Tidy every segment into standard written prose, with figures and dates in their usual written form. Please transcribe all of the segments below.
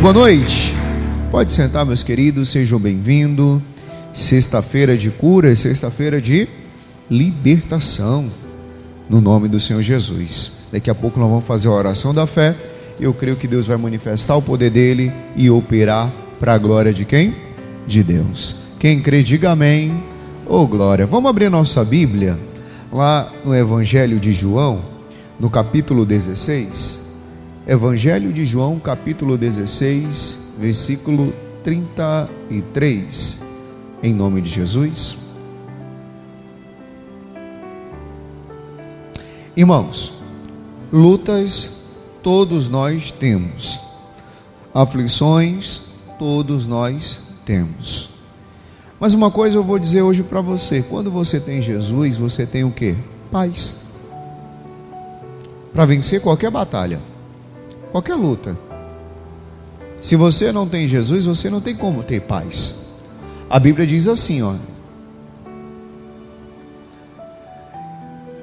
Boa noite. Pode sentar, meus queridos, sejam bem-vindos. Sexta-feira de cura, sexta-feira de libertação, no nome do Senhor Jesus. Daqui a pouco nós vamos fazer a oração da fé. Eu creio que Deus vai manifestar o poder dele e operar para a glória de quem? De Deus. Quem crê, diga amém. Oh, glória. Vamos abrir nossa Bíblia lá no Evangelho de João, no capítulo 16. Evangelho de João, capítulo 16, versículo 33. Em nome de Jesus. Irmãos, lutas todos nós temos, aflições todos nós temos. Mas uma coisa eu vou dizer hoje para você: quando você tem Jesus, você tem o quê? Paz. Para vencer qualquer batalha, qualquer luta. Se você não tem Jesus, você não tem como ter paz. A Bíblia diz assim, ó,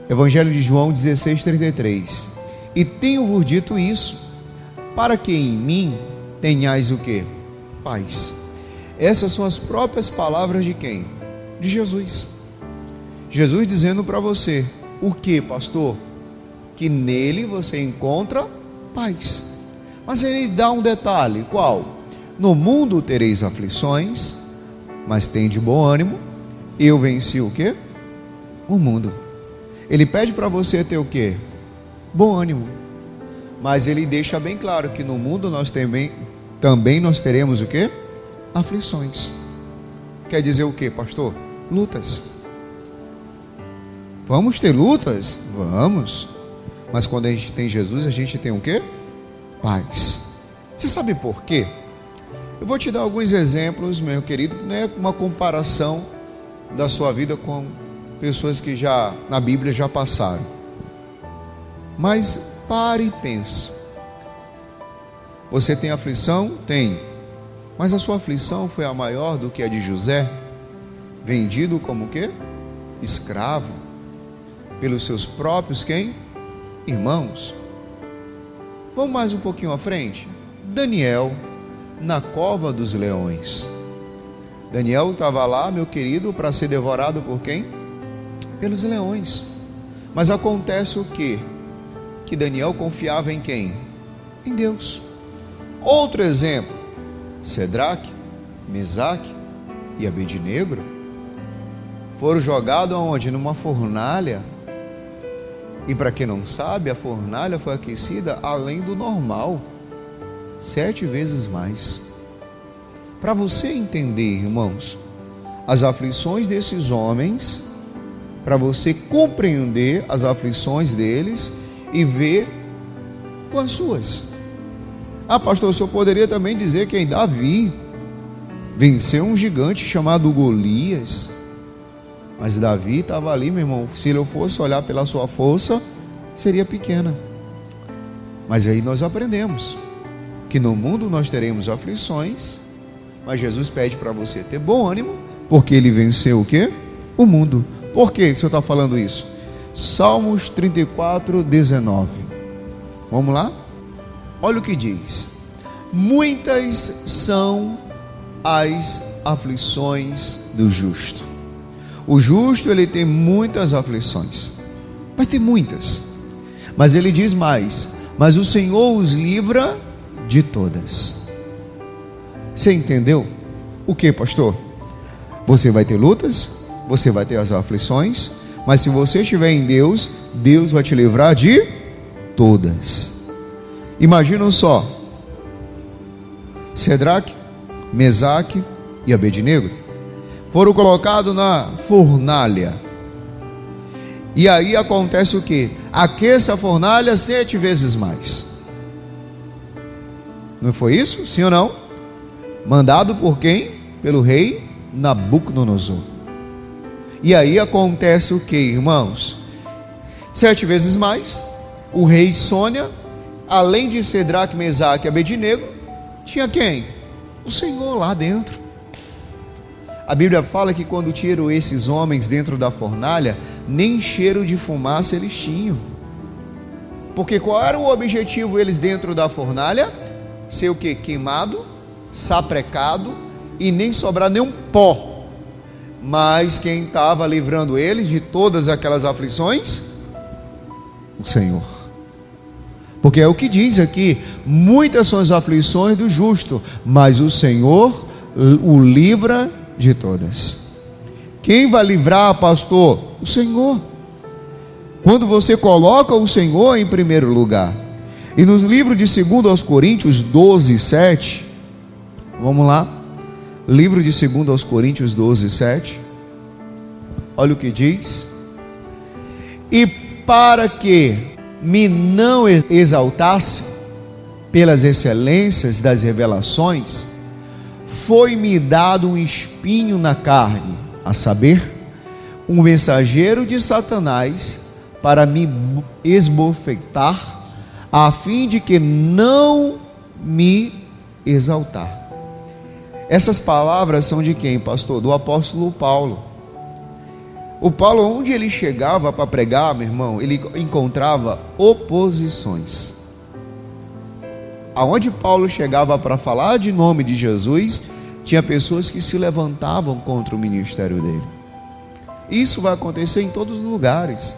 Evangelho de João 16:33: e tenho-vos dito isso, para que em mim tenhais o quê? Paz. Essas são as próprias palavras de quem? De Jesus. Jesus dizendo para você, o que, pastor? Que nele você encontra paz. Mas ele dá um detalhe, qual? No mundo tereis aflições, mas tem de bom ânimo, eu venci o quê? O mundo. Ele pede para você ter o quê? Bom ânimo. Mas ele deixa bem claro que no mundo nós também nós teremos o quê? Aflições. Quer dizer o quê, pastor? Lutas. Vamos ter lutas? Vamos. Mas quando a gente tem Jesus, a gente tem o quê? Paz. Você sabe por quê? Eu vou te dar alguns exemplos, meu querido, que não é uma comparação da sua vida com pessoas que já na Bíblia já passaram. Mas pare e pense. Você tem aflição? Tem. Mas a sua aflição foi a maior do que a de José, vendido como o quê? Escravo, pelos seus próprios quem? Irmãos. Vamos mais um pouquinho à frente. Daniel, na cova dos leões. Daniel estava lá, meu querido, para ser devorado por quem? Pelos leões. Mas acontece o quê? Que Daniel confiava em quem? Em Deus. Outro exemplo, Sedraque, Mesaque e Abednego foram jogados aonde? Numa fornalha. E para quem não sabe, a fornalha foi aquecida além do normal, 7 vezes mais. Para você entender, irmãos, as aflições desses homens, para você compreender as aflições deles e ver com as suas. Ah, pastor, o senhor poderia também dizer que em Davi venceu um gigante chamado Golias. Mas Davi estava ali, meu irmão. Se ele fosse olhar pela sua força, seria pequena. Mas aí nós aprendemos que no mundo nós teremos aflições, mas Jesus pede para você ter bom ânimo, porque ele venceu o quê? O mundo. Por que o senhor está falando isso? Salmos 34:19. Vamos lá? Olha o que diz: muitas são as aflições do justo. O justo, ele tem muitas aflições, vai ter muitas, mas ele diz mais: mas o Senhor os livra de todas. Você entendeu? O que, pastor? Você vai ter lutas, você vai ter as aflições, mas se você estiver em Deus, Deus vai te livrar de todas. Imaginam só, Sedraque, Mesaque e Abednego foram colocados na fornalha. E aí acontece o que? Aqueça a fornalha 7 vezes mais. Não foi isso? Sim ou não? Mandado por quem? Pelo rei Nabucodonosor. E aí acontece o que, irmãos? 7 vezes mais. O rei Sônia, além de Sedraque, Mesaque e Abednego, tinha quem? O Senhor lá dentro. A Bíblia fala que quando tiram esses homens dentro da fornalha, nem cheiro de fumaça eles tinham. Porque qual era o objetivo eles dentro da fornalha? ser o que? Queimado, saprecado e nem sobrar nenhum pó. Mas quem estava livrando eles de todas aquelas aflições? O Senhor. Porque é o que diz aqui: muitas são as aflições do justo, mas o Senhor o livra de todas. Quem vai livrar, pastor? O Senhor. Quando você coloca o Senhor em primeiro lugar. E no livro de 2 Coríntios 12, 7, vamos lá, livro de 2 Coríntios 12, 7, olha o que diz: e para que me não exaltasse pelas excelências das revelações, foi-me dado um espinho na carne, a saber, um mensageiro de Satanás, para me esbofetar, a fim de que não me exaltar. Essas palavras são de quem, pastor? Do apóstolo Paulo. O Paulo, onde ele chegava para pregar, meu irmão, ele encontrava oposições. Aonde Paulo chegava para falar de nome de Jesus, tinha pessoas que se levantavam contra o ministério dele. Isso vai acontecer em todos os lugares.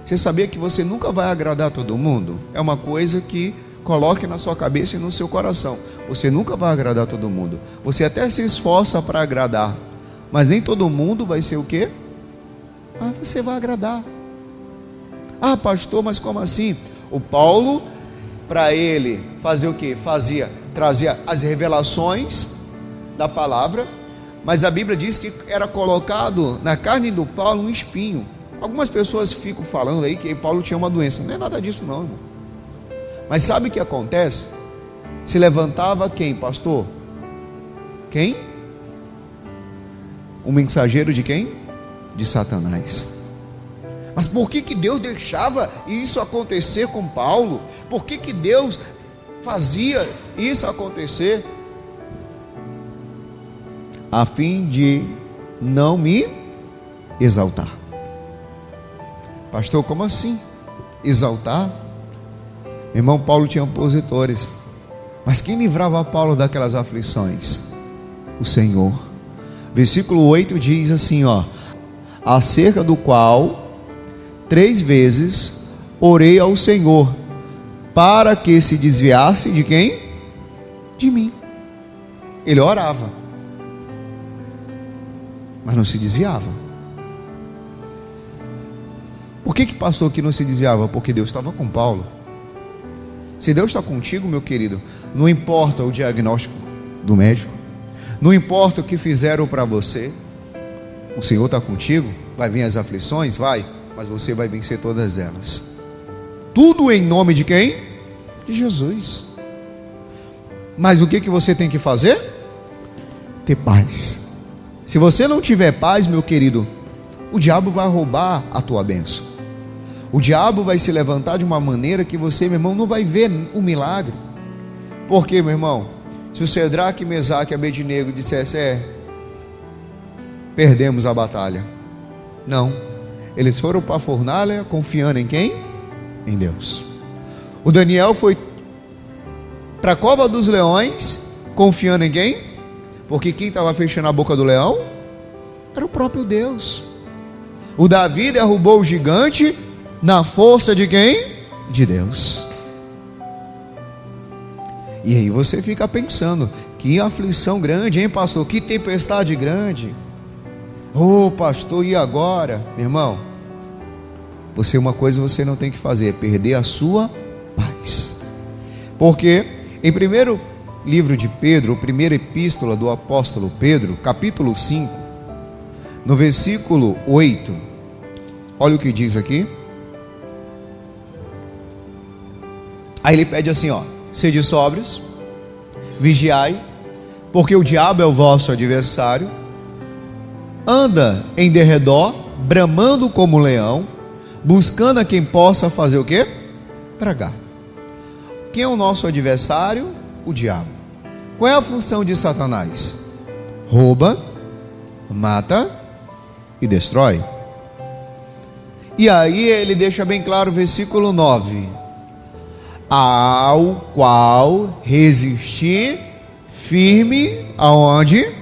Você sabia que você nunca vai agradar todo mundo? É uma coisa que coloque na sua cabeça e no seu coração. Você nunca vai agradar todo mundo. Você até se esforça para agradar, mas nem todo mundo vai ser o quê? Você vai agradar. Pastor, mas como assim? O Paulo, para ele fazer o quê? Trazia as revelações da palavra, mas a Bíblia diz que era colocado na carne do Paulo um espinho. Algumas pessoas ficam falando aí que Paulo tinha uma doença. Não é nada disso não, irmão. Mas sabe o que acontece? Se levantava quem, pastor? Quem? Um mensageiro de quem? De Satanás. Mas por que Deus deixava isso acontecer com Paulo? Por que Deus fazia isso acontecer? A fim de não me exaltar. Pastor, como assim? Exaltar? Irmão, Paulo tinha opositores. Mas quem livrava Paulo daquelas aflições? O Senhor. Versículo 8 diz assim, acerca do qual 3 vezes orei ao Senhor, para que se desviasse de quem? De mim. Ele orava, mas não se desviava. Por que pastor que não se desviava? Porque Deus estava com Paulo. Se Deus está contigo, meu querido, não importa o diagnóstico do médico, não importa o que fizeram para você, o Senhor está contigo. Vai vir as aflições? Vai, mas você vai vencer todas elas. Tudo em nome de quem? De Jesus. Mas o que você tem que fazer? Ter paz. Se você não tiver paz, meu querido, o diabo vai roubar a tua bênção. O diabo vai se levantar de uma maneira que você, meu irmão, não vai ver o milagre. Porque, meu irmão, se o Cedraque, Mesaque e Abednego dissesse, perdemos a batalha. Não, eles foram para a fornalha confiando em quem? Em Deus. O Daniel foi para a cova dos leões confiando em quem? Porque quem estava fechando a boca do leão era o próprio Deus. O Davi derrubou o gigante na força de quem? De Deus. E aí você fica pensando, que aflição grande, hein, pastor? Que tempestade grande. Pastor, e agora? Meu irmão, uma coisa você não tem que fazer, é perder a sua paz. Porque em primeiro livro de Pedro, primeira epístola do apóstolo Pedro, capítulo 5, no versículo 8, olha o que diz aqui. Aí ele pede assim, sede sóbrios, vigiai, porque o diabo é o vosso adversário, anda em derredor, bramando como leão, buscando a quem possa fazer o quê? Tragar. Quem é o nosso adversário? O diabo. Qual é a função de Satanás? Rouba, mata e destrói. E aí ele deixa bem claro, versículo 9: ao qual resistir firme aonde?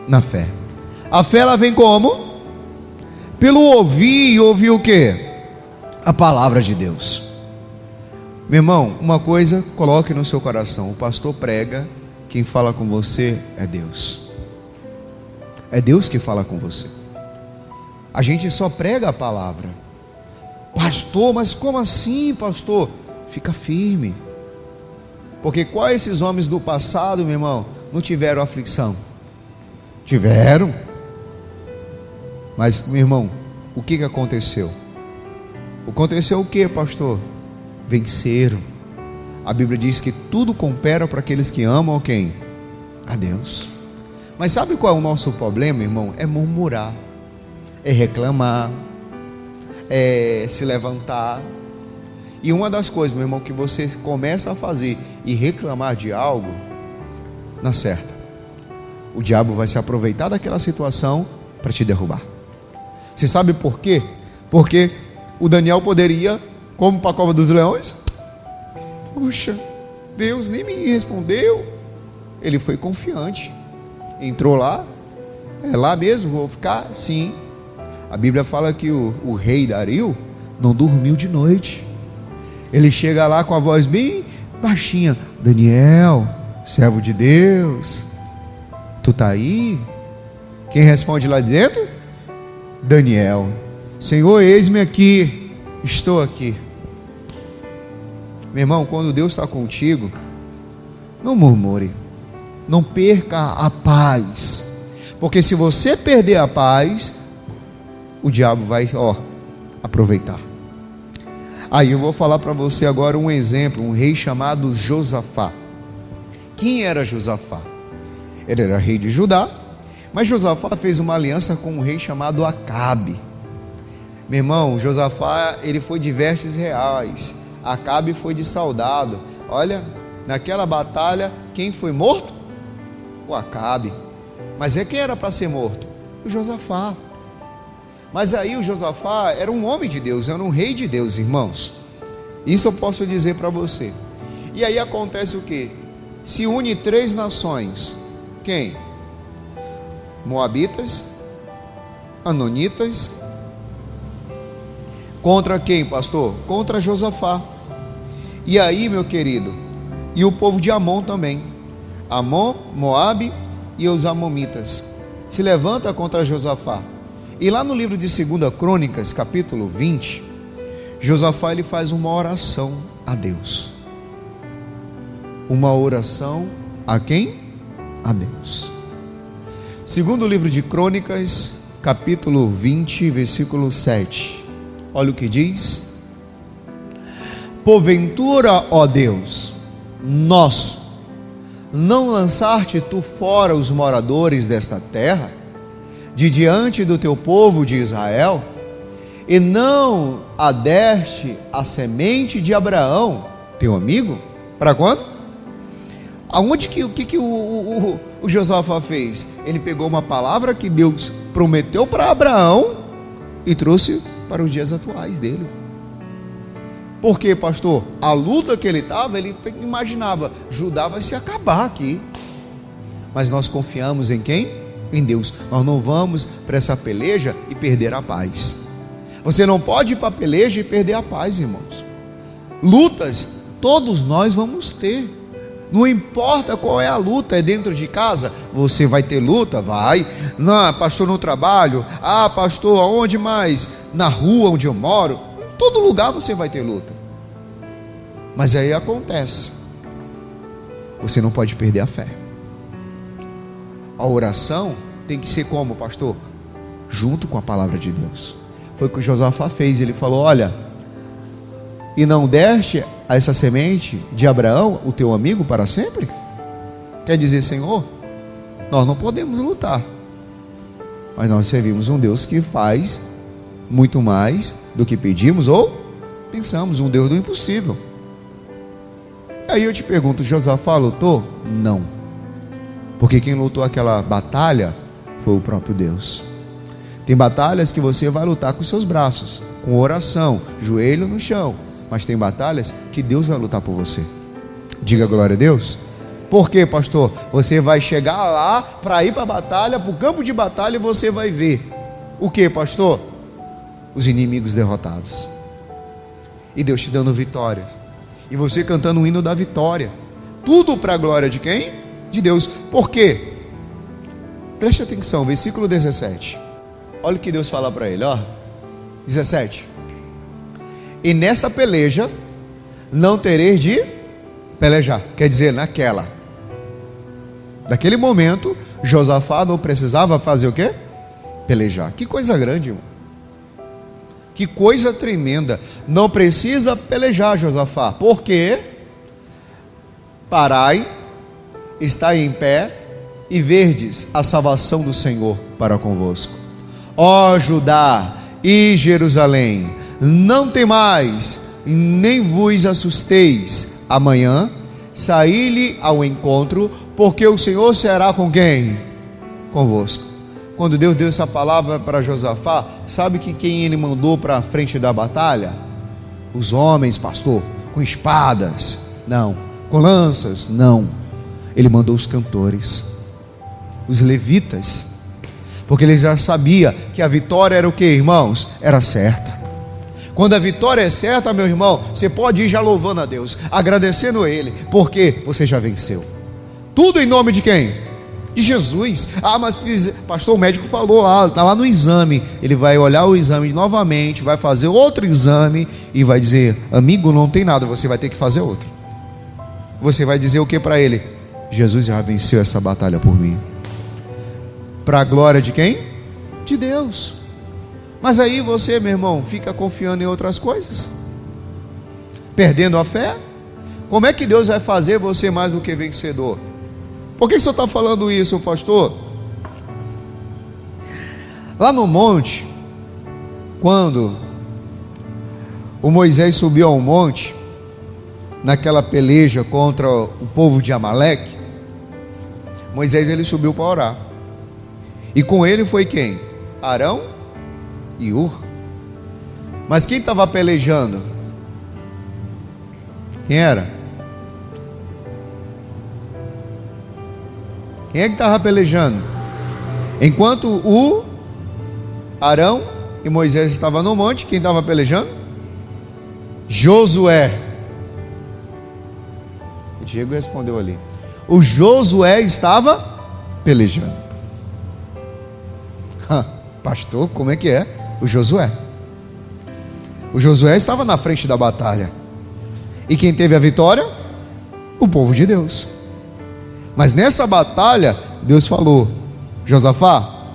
Na fé. A fé ela vem como? Pelo ouvir, e ouvir o quê? A palavra de Deus. Meu irmão, uma coisa coloque no seu coração: o pastor prega, quem fala com você é Deus. É Deus que fala com você. A gente só prega a palavra. Pastor, mas como assim, pastor? Fica firme. Porque quais esses homens do passado, meu irmão, não tiveram aflição? Tiveram. Mas, meu irmão, o que aconteceu? Aconteceu o que, pastor? Venceram. A Bíblia diz que tudo coopera para aqueles que amam quem? A Deus. Mas sabe qual é o nosso problema, irmão? É murmurar, é reclamar, é se levantar. E uma das coisas, meu irmão, que você começa a fazer e reclamar de algo, na certa, o diabo vai se aproveitar daquela situação para te derrubar. Você sabe por quê? Porque o Daniel poderia, como para a cova dos leões, puxa, Deus nem me respondeu. Ele foi confiante, entrou lá, é lá mesmo, vou ficar? Sim. A Bíblia fala que o rei Dario não dormiu de noite. Ele chega lá com a voz bem baixinha: Daniel, servo de Deus, tu tá aí? Quem responde lá de dentro? Daniel: Senhor, eis-me aqui, estou aqui. Meu irmão, quando Deus está contigo, não murmure, não perca a paz, porque se você perder a paz, o diabo vai aproveitar. Aí eu vou falar para você agora um exemplo, um rei chamado Josafá. Quem era Josafá? Ele era rei de Judá, mas Josafá fez uma aliança com um rei chamado Acabe. Meu irmão, Josafá, ele foi de vestes reais, Acabe foi de soldado. Olha, naquela batalha, quem foi morto? O Acabe. Mas quem era para ser morto? O Josafá. Mas aí o Josafá era um homem de Deus, era um rei de Deus, irmãos. Isso eu posso dizer para você. E aí acontece o que? Se une 3 nações. Quem? Moabitas, Amonitas. Contra quem, pastor? Contra Josafá. E aí, meu querido, e o povo de Amon também. Amon, Moabe e os Amomitas se levanta contra Josafá. E lá no livro de 2 Crônicas, capítulo 20, Josafá ele faz uma oração a Deus. Uma oração a quem? A Deus. Segundo livro de Crônicas, capítulo 20, versículo 7. Olha o que diz: porventura, ó Deus, nosso, não lançaste tu fora os moradores desta terra, de diante do teu povo de Israel, e não adeste a semente de Abraão, teu amigo? Para quando? Aonde que o Josafá fez? Ele pegou uma palavra que Deus prometeu para Abraão e trouxe para os dias atuais dele. Por quê, pastor? A luta que ele estava, ele imaginava, Judá vai se acabar aqui. Mas nós confiamos em quem? Em Deus. Nós não vamos para essa peleja e perder a paz. Você não pode ir para a peleja e perder a paz, irmãos. Lutas, todos nós vamos ter. Não importa qual é a luta, é dentro de casa, você vai ter luta? Vai. Não, pastor, no trabalho. Ah, pastor, aonde mais? Na rua onde eu moro. Em todo lugar você vai ter luta. Mas aí acontece, você não pode perder a fé. A oração tem que ser como, pastor? Junto com a palavra de Deus. Foi o que o Josafá fez. Ele falou: olha, e não deste a essa semente de Abraão, o teu amigo, para sempre? Quer dizer, Senhor, nós não podemos lutar, mas nós servimos um Deus que faz muito mais do que pedimos ou pensamos, um Deus do impossível. Aí eu te pergunto, Josafá lutou? Não, porque quem lutou aquela batalha foi o próprio Deus. Tem batalhas que você vai lutar com seus braços, com oração, joelho no chão. mas tem batalhas que Deus vai lutar por você. Diga glória a Deus. Por quê, pastor? Você vai chegar lá para ir para a batalha, para o campo de batalha, e você vai ver o que, pastor? Os inimigos derrotados, e Deus te dando vitória, e você cantando o hino da vitória, tudo para a glória de quem? De Deus. Por quê? Preste atenção, versículo 17. Olha o que Deus fala para ele, ó. 17. E nesta peleja não tereis de pelejar. Quer dizer, naquele momento, Josafá não precisava fazer o quê? Pelejar. Que coisa grande, irmão. Que coisa tremenda. Não precisa pelejar, Josafá. Por quê? Parai, estai em pé e verdes a salvação do Senhor para convosco. Ó Judá e Jerusalém, não temais, nem vos assusteis. Amanhã saí-lhe ao encontro, porque o Senhor será com quem? Convosco. Quando Deus deu essa palavra para Josafá, sabe que quem ele mandou para a frente da batalha? Os homens, pastor, com espadas? Não. Com lanças? Não. Ele mandou os cantores, os levitas, porque ele já sabia que a vitória era o que, irmãos? Era certa. Quando a vitória é certa, meu irmão, você pode ir já louvando a Deus, agradecendo a Ele, porque você já venceu. Tudo em nome de quem? De Jesus. Ah, mas pastor, o médico falou lá, está lá no exame. Ele vai olhar o exame novamente, vai fazer outro exame e vai dizer: amigo, não tem nada, você vai ter que fazer outro. Você vai dizer o que para ele? Jesus já venceu essa batalha por mim. Para a glória de quem? De Deus. Mas aí você, meu irmão, fica confiando em outras coisas, perdendo a fé. Como é que Deus vai fazer você mais do que vencedor? Por que o senhor está falando isso, pastor? Lá no monte, quando o Moisés subiu ao monte, naquela peleja contra o povo de Amaleque, Moisés ele subiu para orar, e com ele foi quem? Arão e Ur. Mas quem estava pelejando? Quem era? Quem é que estava pelejando? Enquanto o Arão e Moisés estavam no monte, quem estava pelejando? Josué. O Diego respondeu ali. O Josué estava pelejando. Pastor, como é que é? O Josué estava na frente da batalha. E quem teve a vitória? O povo de Deus. Mas nessa batalha, Deus falou: Josafá,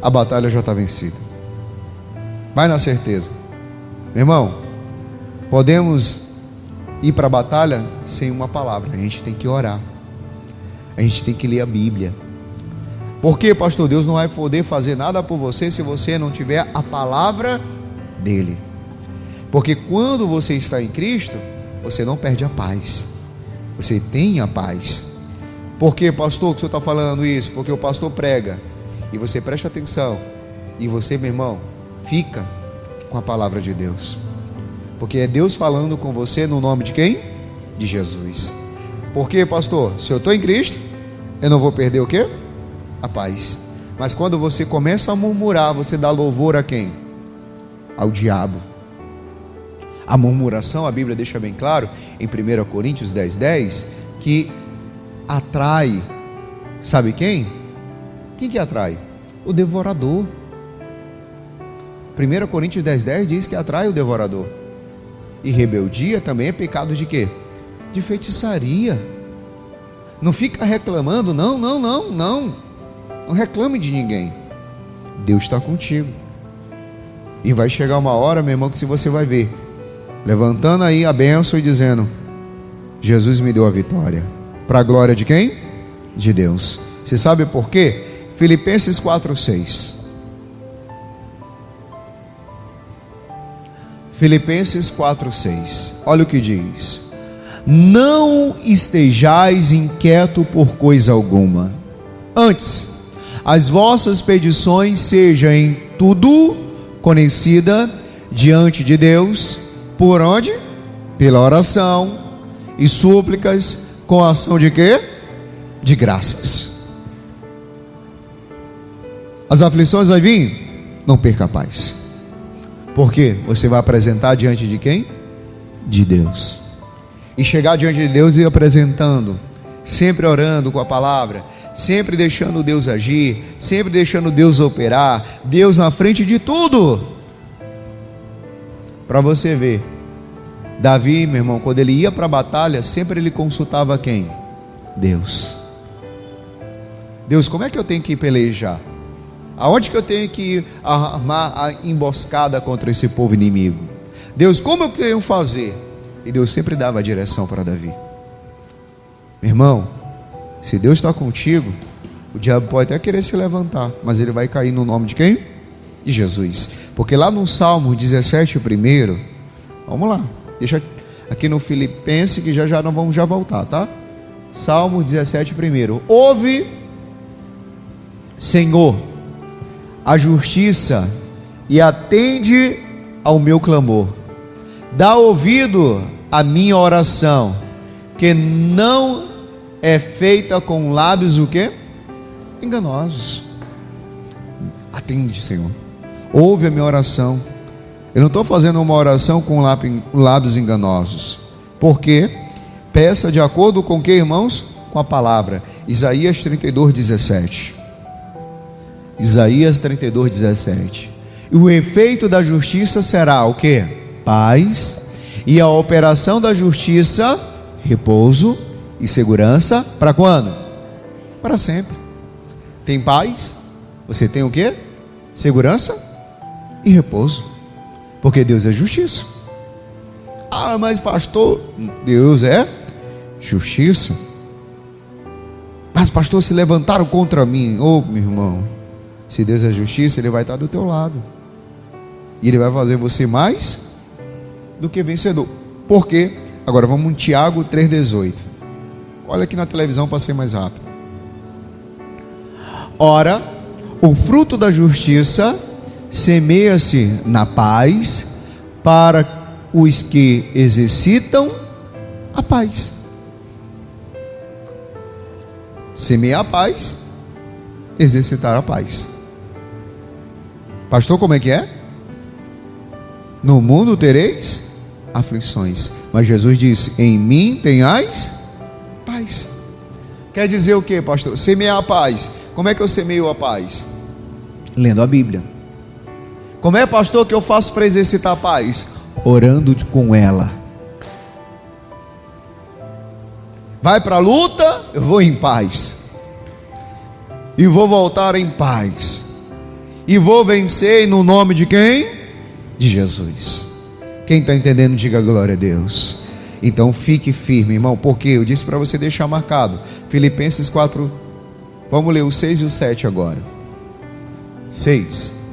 a batalha já está vencida. Vai na certeza. Meu irmão, podemos ir para a batalha sem uma palavra. A gente tem que orar. A gente tem que ler a Bíblia. Porque, pastor, Deus não vai poder fazer nada por você se você não tiver a palavra dele. Porque quando você está em Cristo, você não perde a paz. Você tem a paz. Por que, pastor, que o senhor está falando isso? Porque o pastor prega e você presta atenção, e você, meu irmão, fica com a palavra de Deus. Porque é Deus falando com você no nome de quem? De Jesus. Por que, pastor? Se eu estou em Cristo, eu não vou perder o quê? A paz. Mas quando você começa a murmurar, você dá louvor a quem? Ao diabo. A murmuração, a Bíblia deixa bem claro em 1 Coríntios 10:10, que atrai, sabe quem? Quem que atrai? O devorador. 1 Coríntios 10:10 diz que atrai o devorador. E rebeldia também é pecado de quê? De feitiçaria. Não fica reclamando, não. Não reclame de ninguém. Deus está contigo. E vai chegar uma hora, meu irmão, que se você vai ver, levantando aí a bênção e dizendo: Jesus me deu a vitória. Para a glória de quem? De Deus. Você sabe por quê? Filipenses 4:6. Filipenses 4:6. Olha o que diz: não estejais inquieto por coisa alguma, antes as vossas petições sejam em tudo conhecida diante de Deus Por onde? Pela oração e súplicas, com ação de quê? De graças. As aflições vão vir? Não perca a paz. Porque você vai apresentar diante de quem? De Deus. E chegar diante de Deus e apresentando, sempre orando com a palavra, sempre deixando Deus agir, sempre deixando Deus operar, Deus na frente de tudo. Para você ver, Davi, meu irmão, quando ele ia para a batalha, sempre ele consultava quem? Deus. Deus, como é que eu tenho que pelejar? Aonde que eu tenho que armar a emboscada contra esse povo inimigo? Deus, como eu tenho que fazer? E Deus sempre dava a direção para Davi. Meu irmão, se Deus está contigo, o diabo pode até querer se levantar, mas ele vai cair no nome de quem? De Jesus. Porque lá no Salmo 17, primeiro, vamos lá, deixa aqui no Filipenses, que já não vamos já voltar, tá? Salmo 17, primeiro. Ouve, Senhor, a justiça e atende ao meu clamor. Dá ouvido à minha oração, que não é feita com lábios o quê? Enganosos. Atende, Senhor. Ouve a minha oração. Eu não estou fazendo uma oração com lábios enganosos. Porque peça de acordo com o que, irmãos? Com a palavra. Isaías 32, 17. Isaías 32, 17. E o efeito da justiça será o quê? Paz. E a operação da justiça, repouso e segurança. Para quando? Para sempre. Tem paz? Você tem o quê? Segurança e repouso. Porque Deus é justiça. Ah, mas pastor, Deus é justiça. Mas pastor, se levantaram contra mim. Ô, meu irmão, se Deus é justiça, Ele vai estar do teu lado. E Ele vai fazer você mais do que vencedor. Por quê? Agora vamos em Tiago 3,18. Olha aqui na televisão para ser mais rápido. Ora, o fruto da justiça semeia-se na paz para os que exercitam a paz. Semear a paz, exercitar a paz. Pastor, como é que é? No mundo tereis aflições, mas Jesus disse: em mim tenhais paz. Quer dizer o que, pastor? Semear a paz. Como é que eu semeio a paz? Lendo a Bíblia. Como é, pastor, que eu faço para exercitar a paz? Orando com ela. Vai para a luta, eu vou em paz. E vou voltar em paz. E vou vencer no nome de quem? De Jesus. Quem está entendendo, diga glória a Deus. Então fique firme, irmão, porque eu disse para você deixar marcado Filipenses 4, vamos ler o 6 e o 7 agora. 6.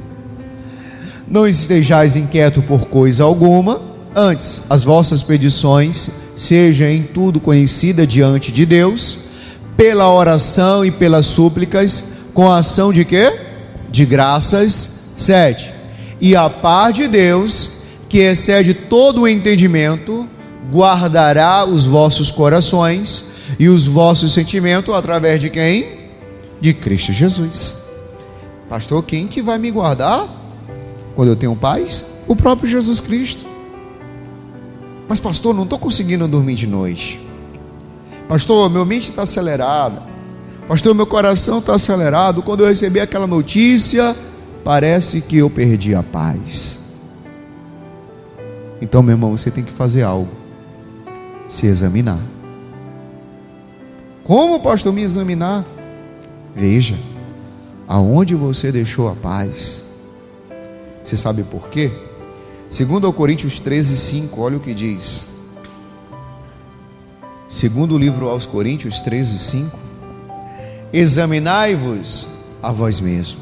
Não estejais inquietos por coisa alguma, antes as vossas petições sejam em tudo conhecidas diante de Deus, pela oração e pelas súplicas, com a ação de quê? De graças. 7. E a paz de Deus, que excede todo o entendimento, guardará os vossos corações e os vossos sentimentos através de quem? De Cristo Jesus. Pastor, quem que vai me guardar quando eu tenho paz? O próprio Jesus Cristo. Mas pastor, não estou conseguindo dormir de noite. Pastor, minha mente está acelerada. Pastor, meu coração está acelerado. Quando eu recebi aquela notícia, parece que eu perdi a paz. Então, meu irmão, você tem que fazer algo. Se examinar. Como, pastor, me examinar? Veja, aonde você deixou a paz. Você sabe por quê? 2 Coríntios 13, 5, olha o que diz. Segundo livro aos Coríntios 13, 5. Examinai-vos a vós mesmo.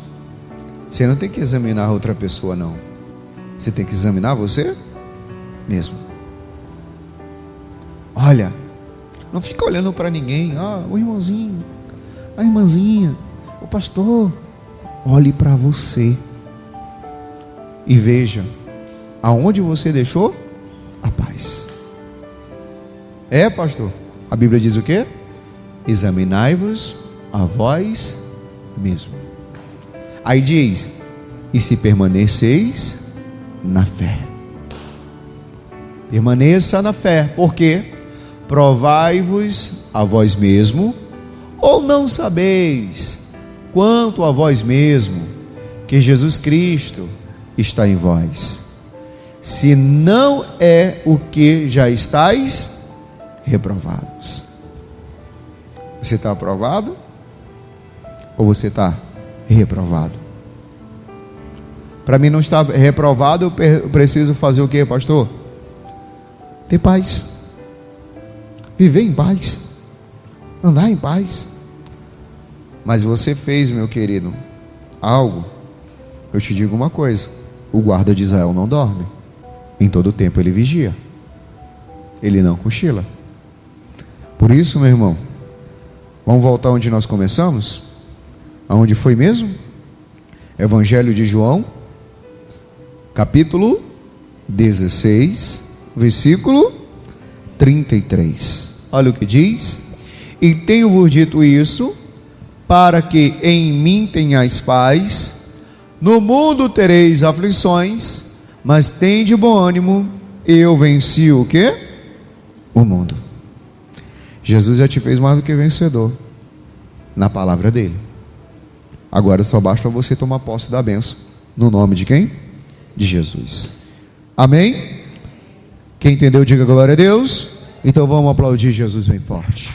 Você não tem que examinar outra pessoa, não. Você tem que examinar você mesmo. Olha, não fica olhando para ninguém. Ah, o irmãozinho, a irmãzinha, o pastor. Olhe para você e veja aonde você deixou a vós. É, pastor? A Bíblia diz o quê? Examinai-vos a vós mesmo. Aí diz: e se permaneceis na fé. Permaneça na fé. Por quê? Provai-vos a vós mesmo, ou não sabeis quanto a vós mesmo que Jesus Cristo está em vós, se não é o que já estáis reprovados. Você está aprovado? Ou você está reprovado? Para mim não estar reprovado, eu preciso fazer o que, pastor? Ter paz, viver em paz, andar em paz. Mas você fez, meu querido, algo. Eu te digo uma coisa: o guarda de Israel não dorme, em todo tempo ele vigia, ele não cochila. Por isso, meu irmão, vamos voltar onde nós começamos? Aonde foi mesmo? Evangelho de João, capítulo 16, versículo 33. Olha o que diz: e tenho-vos dito isso, para que em mim tenhais paz. No mundo tereis aflições, mas tende bom ânimo, eu venci o quê? O mundo. Jesus já te fez mais do que vencedor na palavra dele. Agora só basta você tomar posse da bênção, no nome de quem? De Jesus. Amém? Quem entendeu, diga glória a Deus. Então vamos aplaudir Jesus bem forte.